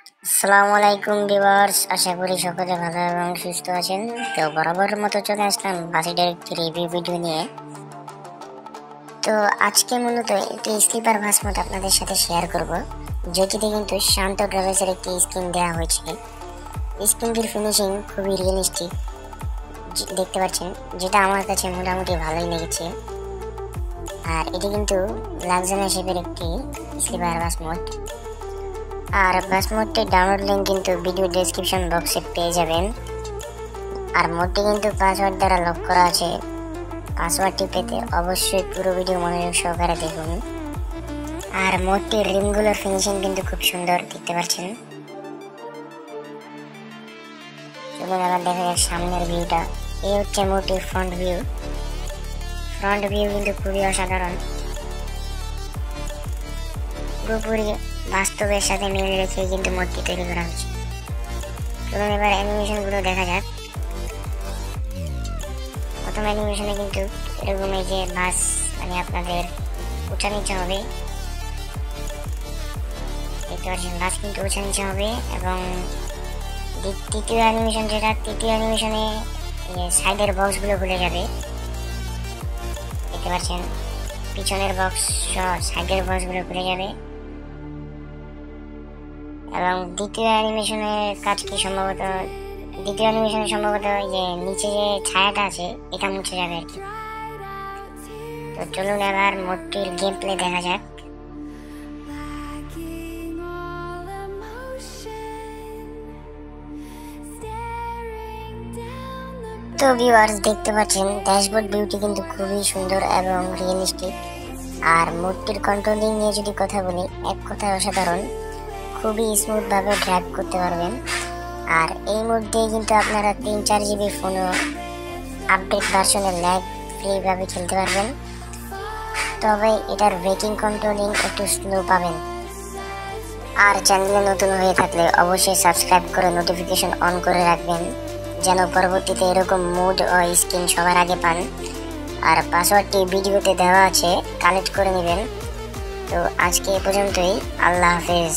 আসসালামু আলাইকুম ভিউয়ার্স, আশা করি সকলে ভালো এবং সুস্থ আছেন। তো বরাবর মতো চলে আসলাম বাসিটার একটি রিভিউ ভিডিও নিয়ে। তো আজকে মূলত একটি স্লিপার বাস মোড আপনাদের সাথে শেয়ার করব, যেটিতে কিন্তু শান্ত ট্রাভেলসের একটি স্কিন দেওয়া হয়েছে। স্কিনটির ফিনিশিং খুবই রিয়েলিস্টিক দেখতে পাচ্ছেন, যেটা আমার কাছে মোটামুটি ভালোই লেগেছে। আর এটি কিন্তু লাক্সারি শেপের একটি স্লিপার বাস মোড। আর বাস মোডটির ডাউনলোড লিঙ্ক কিন্তু ভিডিও ডেসক্রিপশন বক্সে পেয়ে যাবেন। আর মোডটি কিন্তু পাসওয়ার্ড দ্বারা লক করা আছে। পাসওয়ার্ডটি পেতে অবশ্যই পুরো ভিডিও মনোযোগ সহকারে দেখুন। আর মোডটির রিমগুলোর ফিনিশিং কিন্তু খুব সুন্দর দেখতে পাচ্ছেন। চলুন আবার দেখা যাক সামনের ভিউটা। এই হচ্ছে মোডটির ফ্রন্ট ভিউ। ফ্রন্ট ভিউ কিন্তু খুবই অসাধারণ, পুরোপুরি বাস্তবের সাথে মিল রেখে কিন্তু মোডটি তৈরি করা হয়েছে। চলুন এবার অ্যানিমেশনগুলো দেখা যাক। প্রথম অ্যানিমেশনে কিন্তু এরকম এই যে বাস আপনাদের উঁচা নিচে হবে, দেখতে পাচ্ছেন বাস কিন্তু উঁচা নিচে হবে। এবং তৃতীয় অ্যানিমেশনে সাইডের বক্সগুলো খুলে যাবে, দেখতে পাচ্ছেন পিছনের বক্স সহ সাইডের বক্সগুলো খুলে যাবে। এবং দ্বিতীয় অ্যানিমেশনে সম্ভবত যে নিচে যে ছায়াটা আছে এটা মুছে যাবে আর কি। তো চলুন এবার মোডটির গেম প্লে দেখা যাক। তো ভিউয়ার্স দেখতে পাচ্ছেন ড্যাশবোর্ড ভিউটি কিন্তু খুবই সুন্দর এবং রিয়েলিস্টিক। আর মোডটির কন্ট্রোলিং নিয়ে যদি কথা বলি, এক কথায় অসাধারণ, খুবই স্মুথ ভাবে ড্রাইভ করতে পারবেন। আর এই মধ্যে কিন্তু আপনারা 3-4 জিবি ফোনও আপডেট ভার্সনে ল্যাগ ফ্রি ভাবে খেলতে পারবেন। তবে এটার ব্রেকিং কন্ট্রোলিং একটু স্লো পাবেন। আর চ্যানেলে নতুন হয়ে থাকলে অবশ্যই সাবস্ক্রাইব করে নোটিফিকেশন অন করে রাখবেন, যেন পরবর্তীতে এরকম মুড ও স্ক্রিন সবার আগে পান। আর পাসওয়ার্ডটি ভিডিওতে দেওয়া আছে, কালেক্ট করে নেবেন। তো আজকে এ পর্যন্তই, আল্লাহ হাফেজ।